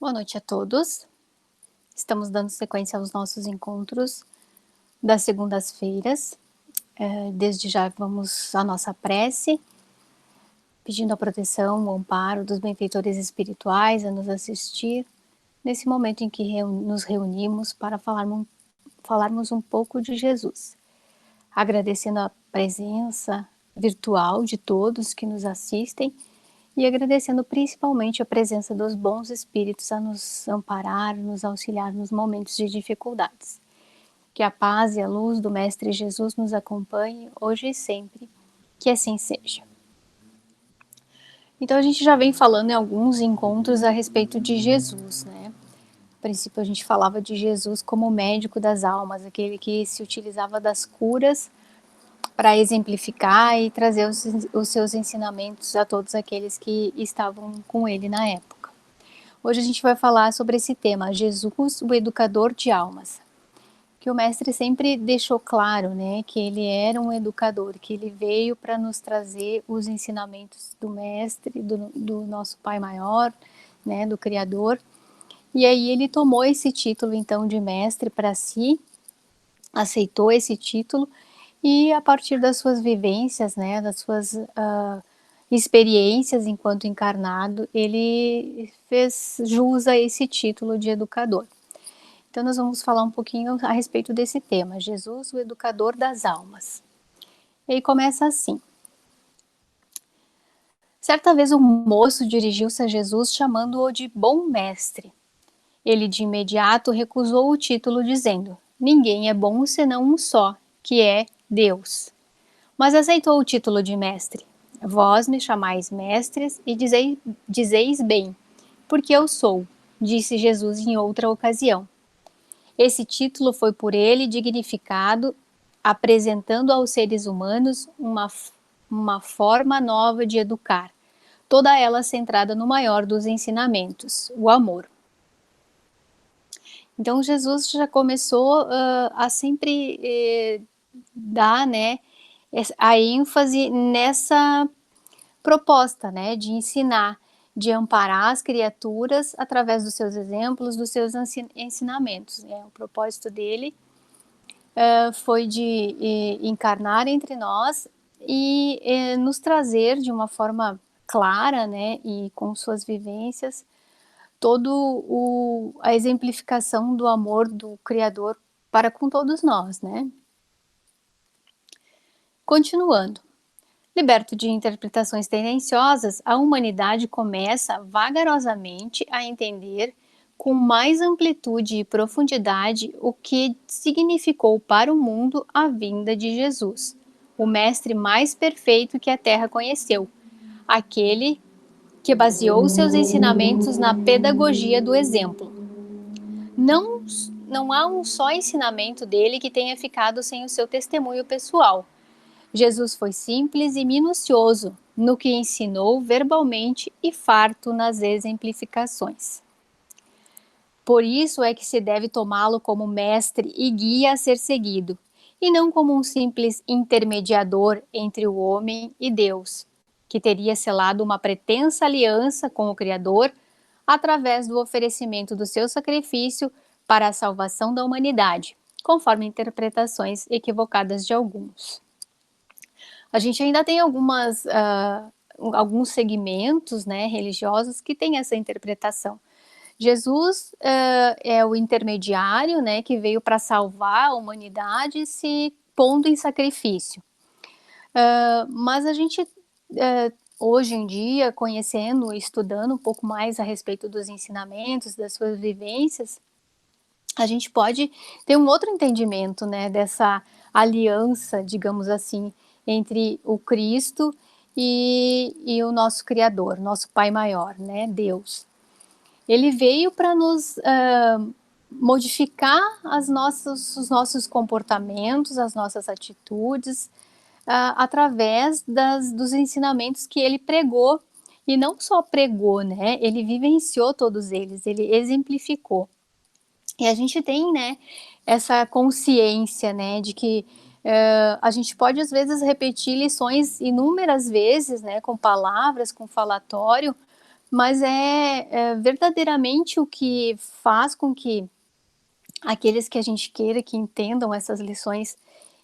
Boa noite a todos. Estamos dando sequência aos nossos encontros das segundas-feiras. Desde já vamos à nossa prece, pedindo a proteção, o amparo dos benfeitores espirituais a nos assistir nesse momento em que nos reunimos para falarmos um pouco de Jesus. Agradecendo a presença virtual de todos que nos assistem e agradecendo principalmente a presença dos bons espíritos a nos amparar, nos auxiliar nos momentos de dificuldades. Que a paz e a luz do Mestre Jesus nos acompanhe hoje e sempre, que assim seja. Então a gente já vem falando em alguns encontros a respeito de Jesus, né? A princípio a gente falava de Jesus como médico das almas, aquele que se utilizava das curas para exemplificar e trazer os seus ensinamentos a todos aqueles que estavam com ele na época. Hoje a gente vai falar sobre esse tema, Jesus, o educador de almas. Que o mestre sempre deixou claro, né, que ele era um educador, que ele veio para nos trazer os ensinamentos do mestre, do nosso Pai Maior, né, do Criador. E aí ele tomou esse título então de mestre para si, aceitou esse título e a partir das suas vivências, né, das suas experiências enquanto encarnado, ele fez jus a esse título de educador. Então nós vamos falar um pouquinho a respeito desse tema, Jesus, o educador das almas. Ele começa assim. Certa vez um moço dirigiu-se a Jesus chamando-o de bom mestre. Ele de imediato recusou o título dizendo, ninguém é bom senão um só, que é Deus. Mas aceitou o título de mestre. Vós me chamais mestres e dizeis bem, porque eu sou, disse Jesus em outra ocasião. Esse título foi por ele dignificado, apresentando aos seres humanos uma forma nova de educar, toda ela centrada no maior dos ensinamentos, o amor. Então Jesus já começou a sempre dar, né, a ênfase nessa proposta, né, de ensinar, de amparar as criaturas através dos seus exemplos, dos seus ensinamentos. O propósito dele foi de encarnar entre nós e nos trazer de uma forma clara, né, e com suas vivências, a exemplificação do amor do Criador para com todos nós, né? Continuando. Liberto de interpretações tendenciosas, a humanidade começa vagarosamente a entender com mais amplitude e profundidade o que significou para o mundo a vinda de Jesus, o mestre mais perfeito que a Terra conheceu, aquele que baseou seus ensinamentos na pedagogia do exemplo. Não há um só ensinamento dele que tenha ficado sem o seu testemunho pessoal. Jesus foi simples e minucioso no que ensinou verbalmente e farto nas exemplificações. Por isso é que se deve tomá-lo como mestre e guia a ser seguido, e não como um simples intermediador entre o homem e Deus, que teria selado uma pretensa aliança com o Criador através do oferecimento do seu sacrifício para a salvação da humanidade, conforme interpretações equivocadas de alguns. A gente ainda tem alguns segmentos, né, religiosos que têm essa interpretação. Jesus é o intermediário, né, que veio para salvar a humanidade se pondo em sacrifício. Mas a gente, hoje em dia, conhecendo e estudando um pouco mais a respeito dos ensinamentos, das suas vivências, a gente pode ter um outro entendimento, né, dessa aliança, digamos assim, entre o Cristo e o nosso Criador, nosso Pai Maior, né, Deus. Ele veio para nos modificar os nossos comportamentos, as nossas atitudes, através dos ensinamentos que ele pregou, e não só pregou, né, ele vivenciou todos eles, ele exemplificou. E a gente tem, né, essa consciência, né, de que a gente pode às vezes repetir lições inúmeras vezes, né, com palavras, com falatório, mas é verdadeiramente o que faz com que aqueles que a gente queira que entendam essas lições,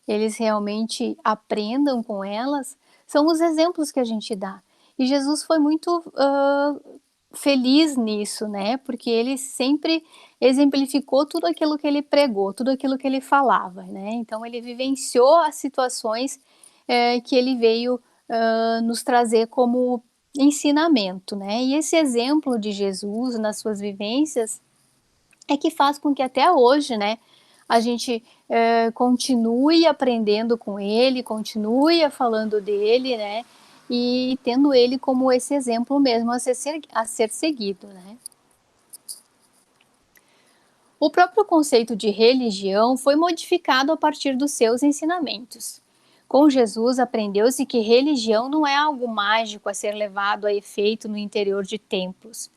eles realmente aprendam com elas, são os exemplos que a gente dá. E Jesus foi muito, feliz nisso, né, porque ele sempre exemplificou tudo aquilo que ele pregou, tudo aquilo que ele falava, né, então ele vivenciou as situações, que ele veio, nos trazer como ensinamento, né. E esse exemplo de Jesus nas suas vivências é que faz com que até hoje, né, a gente, continue aprendendo com ele, continue falando dele, né, e tendo ele como esse exemplo mesmo a ser seguido, né. O próprio conceito de religião foi modificado a partir dos seus ensinamentos. Com Jesus, aprendeu-se que religião não é algo mágico a ser levado a efeito no interior de templos.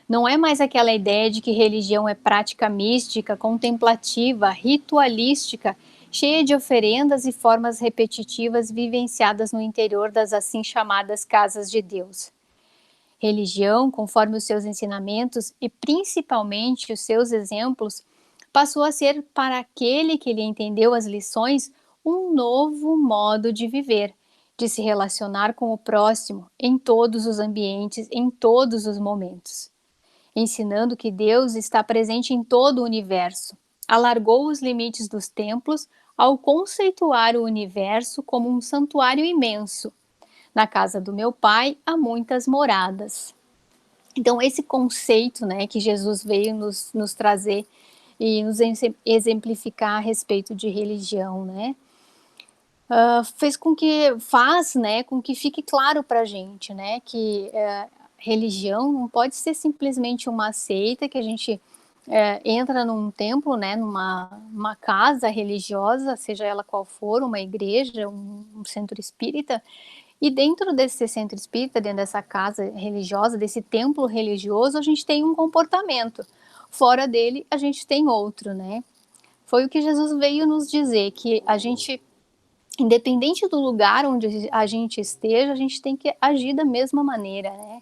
Não é mais aquela ideia de que religião é prática mística, contemplativa, ritualística, cheia de oferendas e formas repetitivas vivenciadas no interior das assim chamadas casas de Deus. Religião, conforme os seus ensinamentos e principalmente os seus exemplos, passou a ser para aquele que lhe entendeu as lições um novo modo de viver, de se relacionar com o próximo em todos os ambientes, em todos os momentos, ensinando que Deus está presente em todo o universo. Alargou os limites dos templos ao conceituar o universo como um santuário imenso. Na casa do meu pai há muitas moradas. Então, esse conceito, né, que Jesus veio nos trazer e nos exemplificar a respeito de religião, né, fez com que faz, né, com que fique claro para a gente, né, que religião não pode ser simplesmente uma seita que a gente entra num templo, né, numa casa religiosa, seja ela qual for, uma igreja, um centro espírita, e dentro desse centro espírita, dentro dessa casa religiosa, desse templo religioso, a gente tem um comportamento. Fora dele, a gente tem outro, né? Foi o que Jesus veio nos dizer, que a gente, independente do lugar onde a gente esteja, a gente tem que agir da mesma maneira, né?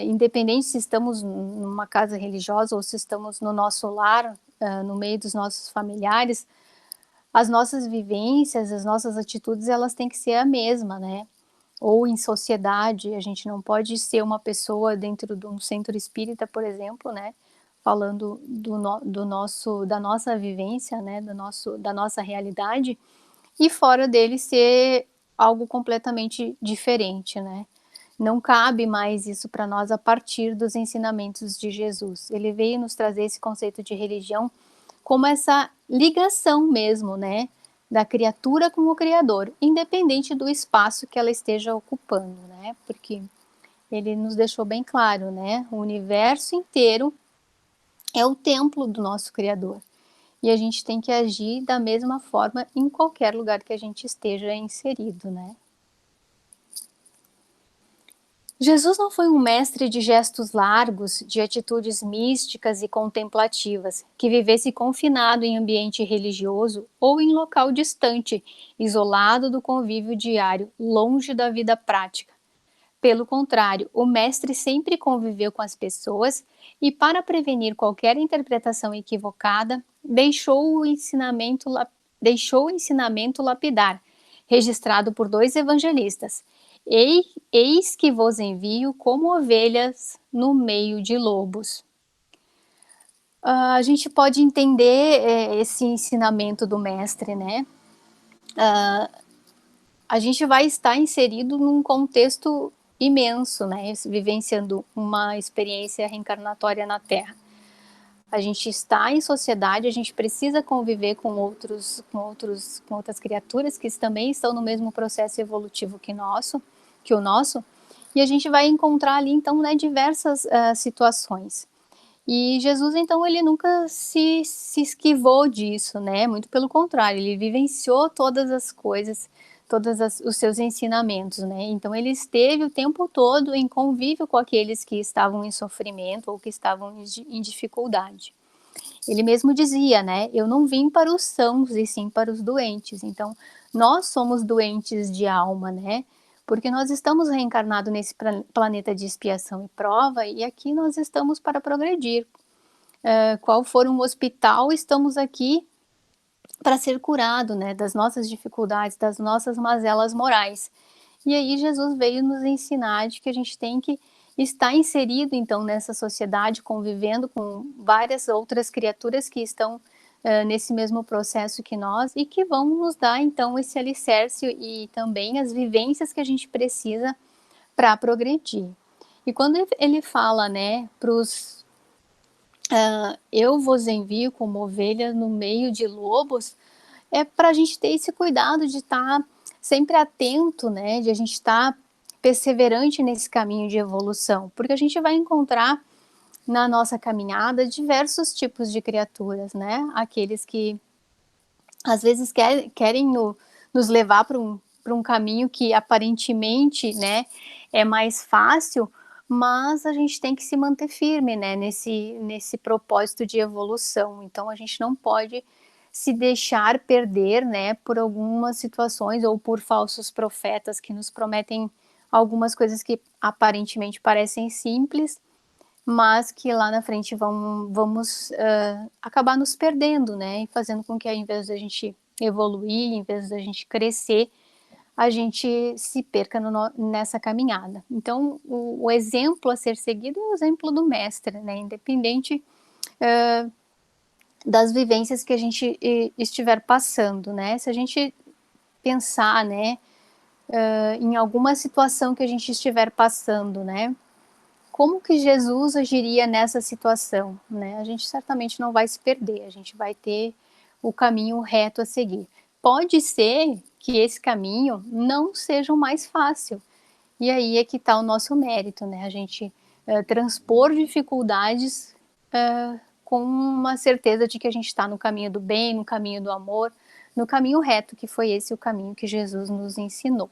Independente se estamos numa casa religiosa ou se estamos no nosso lar, no meio dos nossos familiares, as nossas vivências, as nossas atitudes, elas têm que ser a mesma, né? Ou em sociedade, a gente não pode ser uma pessoa dentro de um centro espírita, por exemplo, né, falando do nosso da nossa vivência, né, da nossa realidade, e fora dele ser algo completamente diferente, né. Não cabe mais isso para nós a partir dos ensinamentos de Jesus. Ele veio nos trazer esse conceito de religião como essa ligação mesmo, né, da criatura com o criador, independente do espaço que ela esteja ocupando, né, porque ele nos deixou bem claro, né, o universo inteiro é o templo do nosso criador. E a gente tem que agir da mesma forma em qualquer lugar que a gente esteja inserido, né. Jesus não foi um mestre de gestos largos, de atitudes místicas e contemplativas, que vivesse confinado em ambiente religioso ou em local distante, isolado do convívio diário, longe da vida prática. Pelo contrário, o mestre sempre conviveu com as pessoas e, para prevenir qualquer interpretação equivocada, deixou o ensinamento lapidar, registrado por dois evangelistas. Eis que vos envio como ovelhas no meio de lobos. A gente pode entender esse ensinamento do mestre, né? A gente vai estar inserido num contexto imenso, né? Vivenciando uma experiência reencarnatória na Terra. A gente está em sociedade, a gente precisa conviver com outras criaturas que também estão no mesmo processo evolutivo que o nosso, e a gente vai encontrar ali então, né, diversas situações. E Jesus então ele nunca se esquivou disso, né? Muito pelo contrário, ele vivenciou todas as coisas, os seus ensinamentos, né? Então ele esteve o tempo todo em convívio com aqueles que estavam em sofrimento ou que estavam em dificuldade. Ele mesmo dizia, né? Eu não vim para os sãos e sim para os doentes. Então nós somos doentes de alma, né? porque nós estamos reencarnados nesse planeta de expiação e prova, e aqui nós estamos para progredir. Qual for um hospital, estamos aqui para ser curado, né, das nossas dificuldades, das nossas mazelas morais. E aí Jesus veio nos ensinar de que a gente tem que estar inserido então nessa sociedade, convivendo com várias outras criaturas que estão nesse mesmo processo que nós e que vão nos dar então esse alicerce e também as vivências que a gente precisa para progredir. E quando ele fala, né, para os eu vos envio como ovelhas no meio de lobos, é para a gente ter esse cuidado de estar sempre atento, né, de a gente estar perseverante nesse caminho de evolução, porque a gente vai encontrar na nossa caminhada diversos tipos de criaturas, né, aqueles que às vezes querem nos levar para um caminho que aparentemente, né, é mais fácil, mas a gente tem que se manter firme, né, nesse propósito de evolução. Então a gente não pode se deixar perder, né, por algumas situações ou por falsos profetas que nos prometem algumas coisas que aparentemente parecem simples, mas que lá na frente vamos acabar nos perdendo, né, e fazendo com que ao invés da gente evoluir, em vez da gente crescer, a gente se perca nessa caminhada. Então, o exemplo a ser seguido é o exemplo do mestre, né, independente das vivências que a gente estiver passando, né, se a gente pensar, né, em alguma situação que a gente estiver passando, né, como que Jesus agiria nessa situação, né? A gente certamente não vai se perder, a gente vai ter o caminho reto a seguir. Pode ser que esse caminho não seja o mais fácil, e aí é que está o nosso mérito, né? A gente transpor dificuldades com uma certeza de que a gente está no caminho do bem, no caminho do amor, no caminho reto, que foi esse o caminho que Jesus nos ensinou.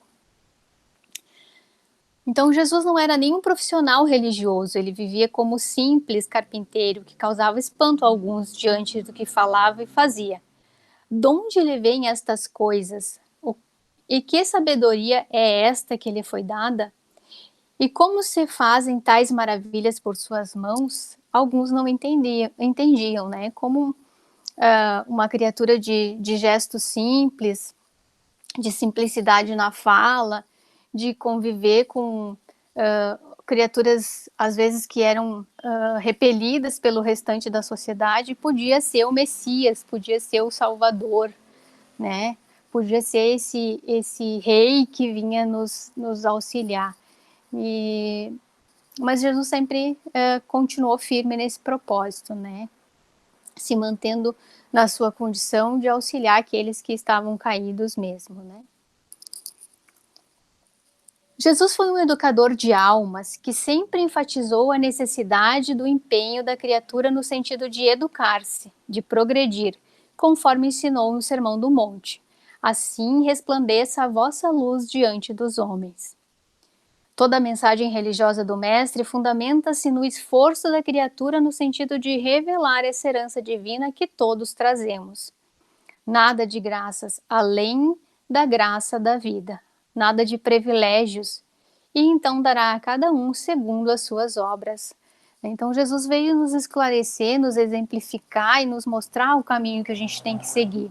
Então Jesus não era nenhum profissional religioso, ele vivia como simples carpinteiro que causava espanto a alguns diante do que falava e fazia. De onde lhe vêm estas coisas? E que sabedoria é esta que lhe foi dada? E como se fazem tais maravilhas por suas mãos? Alguns não entendiam, né? Como uma criatura de gestos simples, de simplicidade na fala, de conviver com criaturas, às vezes, que eram repelidas pelo restante da sociedade, podia ser o Messias, podia ser o Salvador, né? Podia ser esse rei que vinha nos auxiliar. Mas Jesus sempre continuou firme nesse propósito, né? Se mantendo na sua condição de auxiliar aqueles que estavam caídos mesmo, né? Jesus foi um educador de almas que sempre enfatizou a necessidade do empenho da criatura no sentido de educar-se, de progredir, conforme ensinou no Sermão do Monte. Assim resplandeça a vossa luz diante dos homens. Toda a mensagem religiosa do Mestre fundamenta-se no esforço da criatura no sentido de revelar essa herança divina que todos trazemos. Nada de graças além da graça da vida, nada de privilégios, e então dará a cada um segundo as suas obras. Então Jesus veio nos esclarecer, nos exemplificar e nos mostrar o caminho que a gente tem que seguir.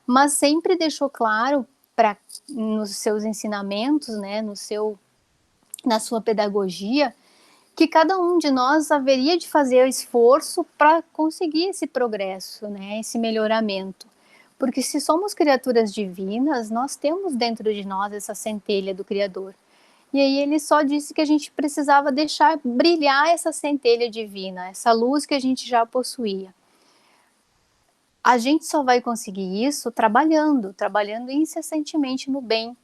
Mas sempre deixou claro nos seus ensinamentos, né, na sua pedagogia, que cada um de nós haveria de fazer esforço para conseguir esse progresso, né, esse melhoramento. Porque se somos criaturas divinas, nós temos dentro de nós essa centelha do Criador. E aí ele só disse que a gente precisava deixar brilhar essa centelha divina, essa luz que a gente já possuía. A gente só vai conseguir isso trabalhando incessantemente no bem,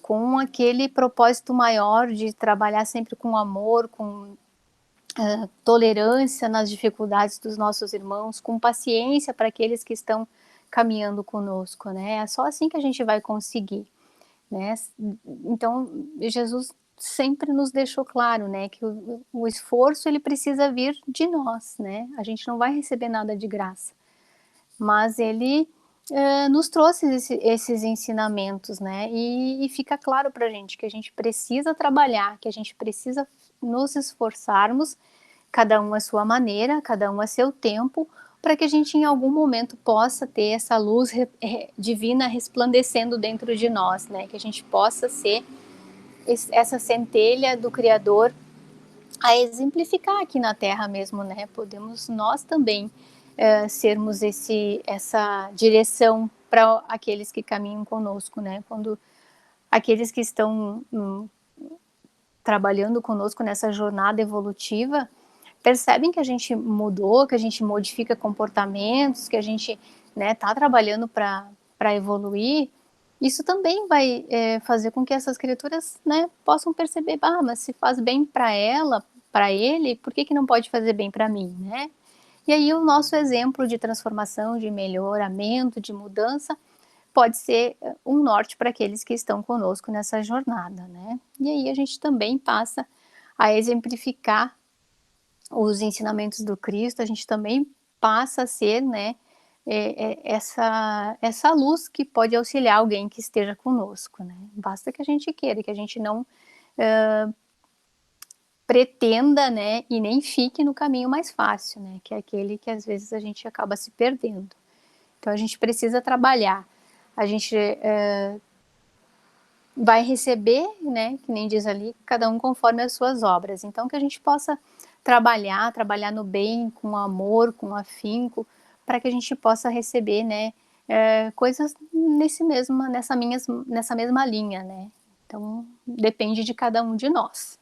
com aquele propósito maior de trabalhar sempre com amor, com tolerância nas dificuldades dos nossos irmãos, com paciência para aqueles que estão caminhando conosco, né? É só assim que a gente vai conseguir, né? Então, Jesus sempre nos deixou claro, né, que o esforço ele precisa vir de nós, né? A gente não vai receber nada de graça, mas ele nos trouxe esses ensinamentos, né, e fica claro para a gente que a gente precisa trabalhar, que a gente precisa nos esforçarmos, cada um à sua maneira, cada um a seu tempo, para que a gente em algum momento possa ter essa luz divina resplandecendo dentro de nós, né, que a gente possa ser essa centelha do Criador a exemplificar aqui na Terra mesmo, né? Podemos nós também sermos essa direção para aqueles que caminham conosco, né? Quando aqueles que estão trabalhando conosco nessa jornada evolutiva percebem que a gente mudou, que a gente modifica comportamentos, que a gente está trabalhando para evoluir, isso também vai fazer com que essas criaturas, né, possam perceber, mas se faz bem para ela, para ele, por que não pode fazer bem para mim, né? E aí o nosso exemplo de transformação, de melhoramento, de mudança, pode ser um norte para aqueles que estão conosco nessa jornada, né? E aí a gente também passa a exemplificar os ensinamentos do Cristo, a gente também passa a ser, né, essa luz que pode auxiliar alguém que esteja conosco, né? Basta que a gente queira, que a gente não pretenda, né, e nem fique no caminho mais fácil, né, que é aquele que às vezes a gente acaba se perdendo. Então a gente precisa trabalhar, a gente vai receber, né, que nem diz ali, cada um conforme as suas obras. Então que a gente possa trabalhar no bem, com amor, com afinco, para que a gente possa receber, né, coisas nessa mesma linha, né. Então depende de cada um de nós.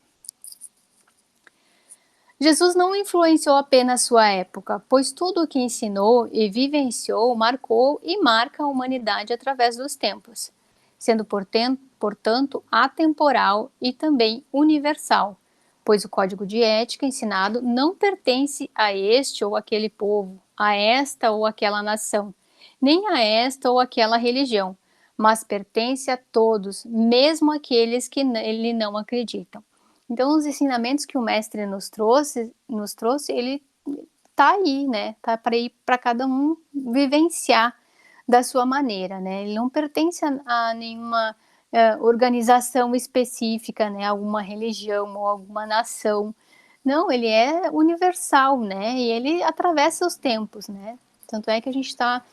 Jesus não influenciou apenas sua época, pois tudo o que ensinou e vivenciou marcou e marca a humanidade através dos tempos, sendo, portanto, atemporal e também universal, pois o código de ética ensinado não pertence a este ou aquele povo, a esta ou aquela nação, nem a esta ou aquela religião, mas pertence a todos, mesmo aqueles que nele não acreditam. Então, os ensinamentos que o mestre nos trouxe, ele tá aí, né? Tá para ir para cada um vivenciar da sua maneira, né? Ele não pertence a nenhuma organização específica, né? Alguma religião ou alguma nação. Não, ele é universal, né? E ele atravessa os tempos, né? Tanto é que a gente está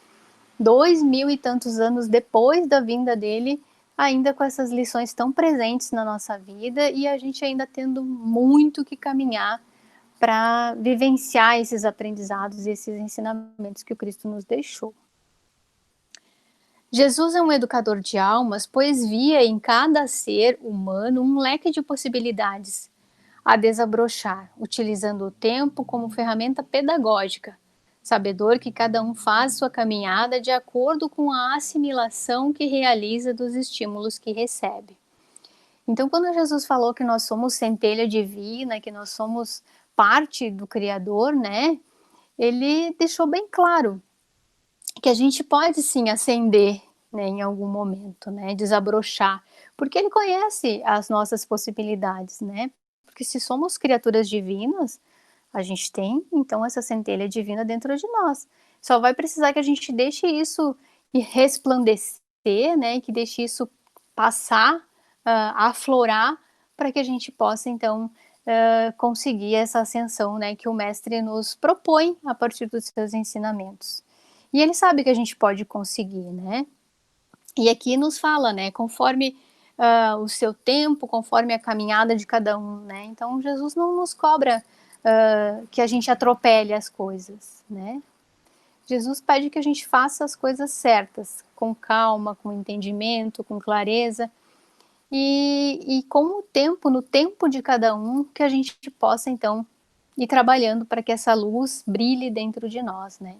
2000 e tantos anos depois da vinda dele, ainda com essas lições tão presentes na nossa vida e a gente ainda tendo muito que caminhar para vivenciar esses aprendizados e esses ensinamentos que o Cristo nos deixou. Jesus é um educador de almas, pois via em cada ser humano um leque de possibilidades a desabrochar, utilizando o tempo como ferramenta pedagógica, sabedor que cada um faz sua caminhada de acordo com a assimilação que realiza dos estímulos que recebe. Então, quando Jesus falou que nós somos centelha divina, que nós somos parte do Criador, né? Ele deixou bem claro que a gente pode sim ascender, né, em algum momento, né, desabrochar, porque ele conhece as nossas possibilidades, né? Porque se somos criaturas divinas, a gente tem então essa centelha divina dentro de nós. Só vai precisar que a gente deixe isso resplandecer, né, que deixe isso passar, aflorar, para que a gente possa então conseguir essa ascensão, né, que o mestre nos propõe a partir dos seus ensinamentos. E ele sabe que a gente pode conseguir, né? E aqui nos fala, né, conforme o seu tempo, conforme a caminhada de cada um, né? Então Jesus não nos cobra que a gente atropele as coisas, né? Jesus pede que a gente faça as coisas certas, com calma, com entendimento, com clareza, e com o tempo, no tempo de cada um, que a gente possa então ir trabalhando para que essa luz brilhe dentro de nós, né?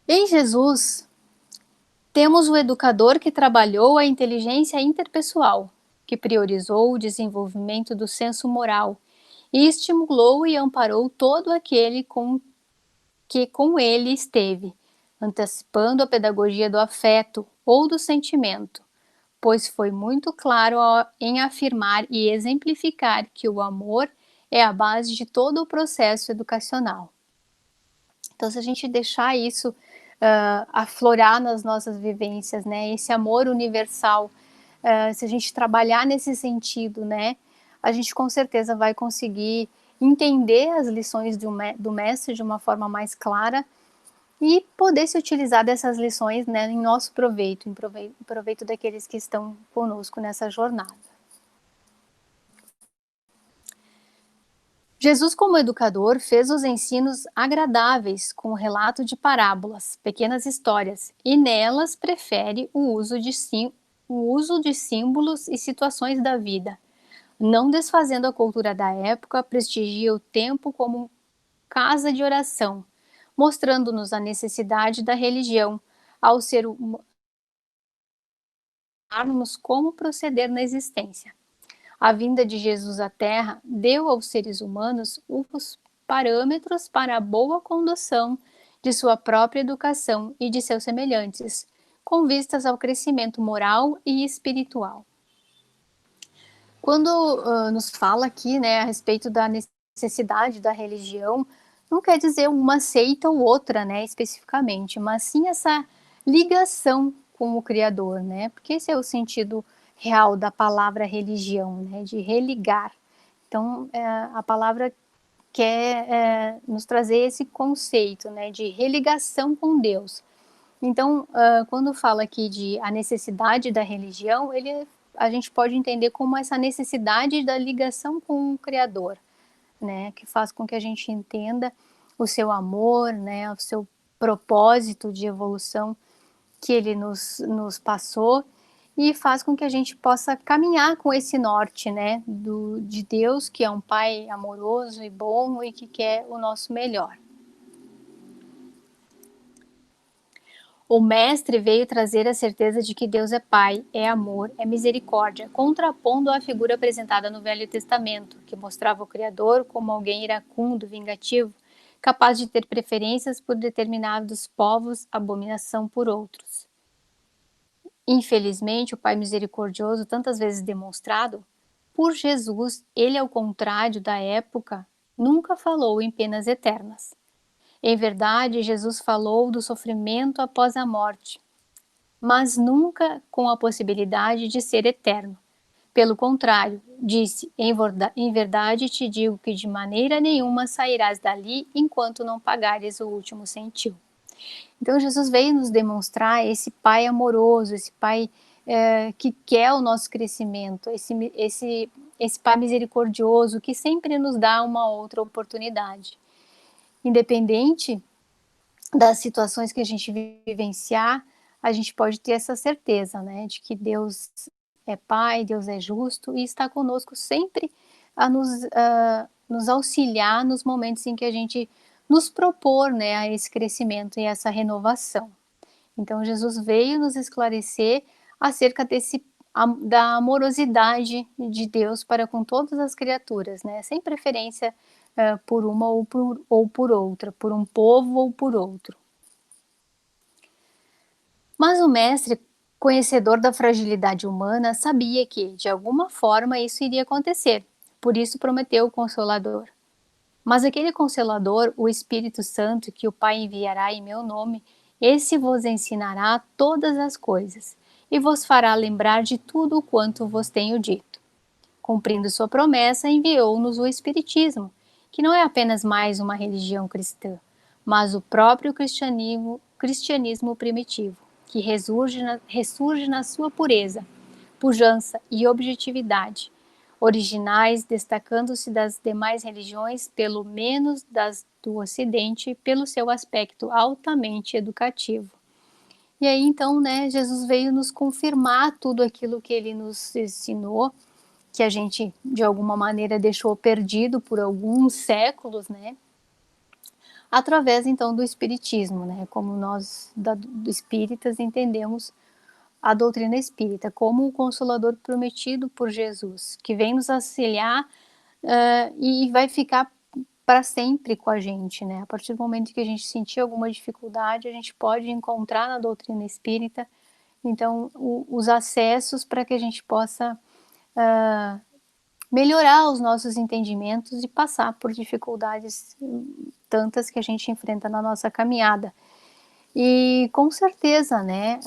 Em Jesus, temos o educador que trabalhou a inteligência interpessoal, que priorizou o desenvolvimento do senso moral e estimulou e amparou todo aquele que com ele esteve, antecipando a pedagogia do afeto ou do sentimento, pois foi muito claro em afirmar e exemplificar que o amor é a base de todo o processo educacional. Então, se a gente deixar isso aflorar nas nossas vivências, né, esse amor universal, se a gente trabalhar nesse sentido, né, a gente com certeza vai conseguir entender as lições do mestre de uma forma mais clara e poder se utilizar dessas lições, né, em nosso proveito, em proveito daqueles que estão conosco nessa jornada. Jesus, como educador, fez os ensinos agradáveis com o relato de parábolas, pequenas histórias, e nelas prefere o uso de símbolos e situações da vida. Não desfazendo a cultura da época, prestigia o tempo como casa de oração, mostrando-nos a necessidade da religião, ao ser humanos como proceder na existência. A vinda de Jesus à Terra deu aos seres humanos os parâmetros para a boa condução de sua própria educação e de seus semelhantes, com vistas ao crescimento moral e espiritual. Quando nos fala aqui, né, a respeito da necessidade da religião, não quer dizer uma seita ou outra, né, especificamente, mas sim essa ligação com o Criador, né, porque esse é o sentido real da palavra religião, né, de religar. Então, a palavra quer nos trazer esse conceito, né, de religação com Deus. Então, quando fala aqui de a necessidade da religião, a gente pode entender como essa necessidade da ligação com o Criador, né, que faz com que a gente entenda o seu amor, né, o seu propósito de evolução que ele nos passou e faz com que a gente possa caminhar com esse norte, né, de Deus, que é um Pai amoroso e bom e que quer o nosso melhor. O Mestre veio trazer a certeza de que Deus é Pai, é amor, é misericórdia, contrapondo a figura apresentada no Velho Testamento, que mostrava o Criador como alguém iracundo, vingativo, capaz de ter preferências por determinados povos, abominação por outros. Infelizmente, o Pai misericordioso, tantas vezes demonstrado, por Jesus, ele, ao contrário da época, nunca falou em penas eternas. Em verdade, Jesus falou do sofrimento após a morte, mas nunca com a possibilidade de ser eterno. Pelo contrário, disse: em verdade te digo que de maneira nenhuma sairás dali enquanto não pagares o último centil. Então, Jesus veio nos demonstrar esse Pai amoroso, esse Pai que quer o nosso crescimento, esse Pai misericordioso que sempre nos dá uma outra oportunidade. Independente das situações que a gente vivenciar, a gente pode ter essa certeza, né, de que Deus é Pai, Deus é justo e está conosco sempre a nos auxiliar nos momentos em que a gente nos propor, né, a esse crescimento e essa renovação. Então Jesus veio nos esclarecer acerca da amorosidade de Deus para com todas as criaturas, né, sem preferência por uma ou por outra, por um povo ou por outro. Mas o mestre, conhecedor da fragilidade humana, sabia que, de alguma forma, isso iria acontecer. Por isso prometeu o Consolador. Mas aquele Consolador, o Espírito Santo, que o Pai enviará em meu nome, esse vos ensinará todas as coisas e vos fará lembrar de tudo o quanto vos tenho dito. Cumprindo sua promessa, enviou-nos o Espiritismo, que não é apenas mais uma religião cristã, mas o próprio cristianismo primitivo, que ressurge na sua pureza, pujança e objetividade, originais, destacando-se das demais religiões, pelo menos das do Ocidente, pelo seu aspecto altamente educativo. E aí então, né, Jesus veio nos confirmar tudo aquilo que ele nos ensinou, que a gente de alguma maneira deixou perdido por alguns séculos, né? Através então do espiritismo, né? Como nós do espíritas entendemos a doutrina espírita como o consolador prometido por Jesus, que vem nos auxiliar e vai ficar para sempre com a gente, né? A partir do momento que a gente sentir alguma dificuldade, a gente pode encontrar na doutrina espírita, então, os acessos para que a gente possa melhorar os nossos entendimentos e passar por dificuldades tantas que a gente enfrenta na nossa caminhada. E com certeza, né,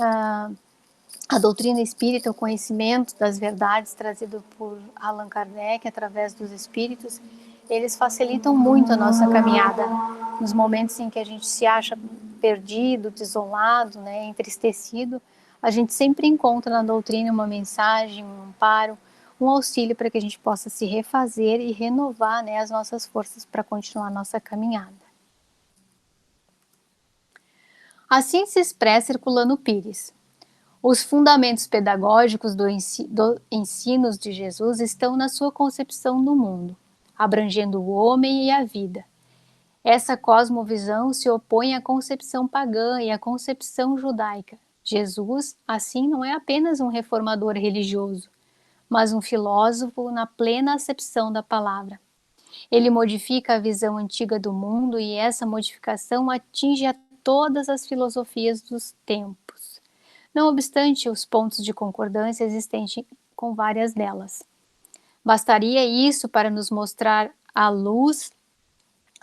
a doutrina espírita, o conhecimento das verdades trazido por Allan Kardec através dos espíritos, eles facilitam muito a nossa caminhada. Nos momentos em que a gente se acha perdido, desolado, né, entristecido, a gente sempre encontra na doutrina uma mensagem, um amparo, um auxílio para que a gente possa se refazer e renovar, né, as nossas forças para continuar a nossa caminhada. Assim se expressa Herculano Pires. Os fundamentos pedagógicos do ensinos de Jesus estão na sua concepção do mundo, abrangendo o homem e a vida. Essa cosmovisão se opõe à concepção pagã e à concepção judaica. Jesus, assim, não é apenas um reformador religioso, mas um filósofo na plena acepção da palavra. Ele modifica a visão antiga do mundo e essa modificação atinge a todas as filosofias dos tempos. Não obstante os pontos de concordância existentes com várias delas. Bastaria isso para nos mostrar, à luz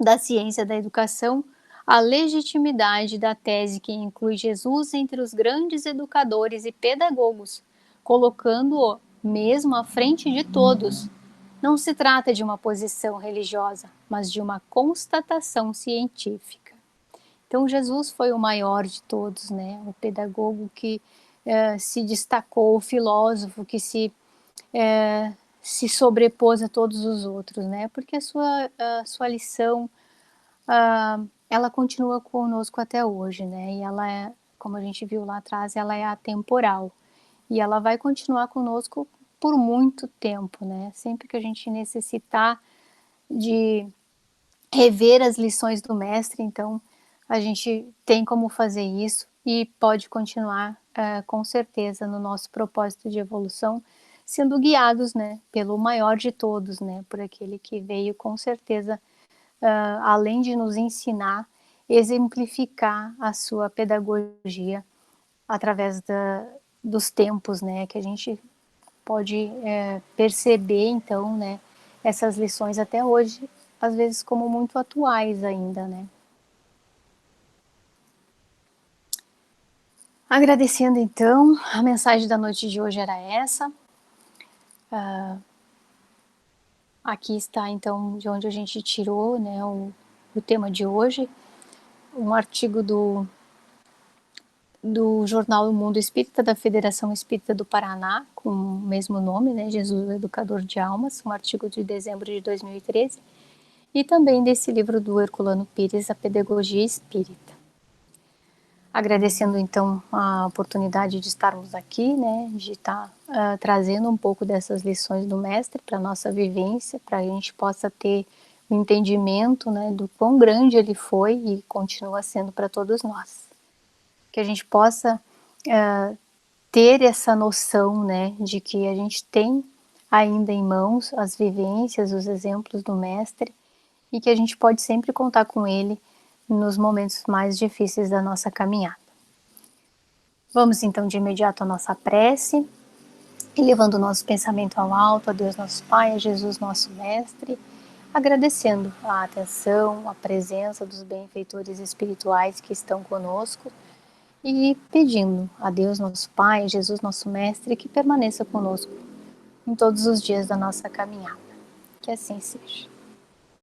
da ciência da educação, a legitimidade da tese que inclui Jesus entre os grandes educadores e pedagogos, colocando-o mesmo à frente de todos. Não se trata de uma posição religiosa, mas de uma constatação científica. Então Jesus foi o maior de todos, né? O pedagogo que se destacou, o filósofo que se sobrepôs a todos os outros, né? Porque a sua lição, ela continua conosco até hoje, né? E ela é, como a gente viu lá atrás, ela é atemporal. E ela vai continuar conosco por muito tempo, né? Sempre que a gente necessitar de rever as lições do mestre, então a gente tem como fazer isso e pode continuar com certeza no nosso propósito de evolução, sendo guiados, né, pelo maior de todos, né, por aquele que veio com certeza, além de nos ensinar, exemplificar a sua pedagogia através dos tempos, né, que a gente pode perceber então, né, essas lições até hoje, às vezes como muito atuais ainda, né. Agradecendo então, a mensagem da noite de hoje era essa. Aqui está então de onde a gente tirou, né, o tema de hoje, um artigo do jornal O Mundo Espírita da Federação Espírita do Paraná, com o mesmo nome, né, Jesus, o Educador de Almas, um artigo de dezembro de 2013, e também desse livro do Herculano Pires, A Pedagogia Espírita. Agradecendo então a oportunidade de estarmos aqui, né, de estar trazendo um pouco dessas lições do mestre para a nossa vivência, para a gente possa ter um entendimento, né, do quão grande ele foi e continua sendo para todos nós. Que a gente possa ter essa noção, né, de que a gente tem ainda em mãos as vivências, os exemplos do mestre e que a gente pode sempre contar com ele nos momentos mais difíceis da nossa caminhada. Vamos então de imediato à nossa prece, elevando o nosso pensamento ao alto, a Deus nosso Pai, a Jesus nosso Mestre, agradecendo a atenção, a presença dos benfeitores espirituais que estão conosco e pedindo a Deus nosso Pai, a Jesus nosso Mestre, que permaneça conosco em todos os dias da nossa caminhada. Que assim seja.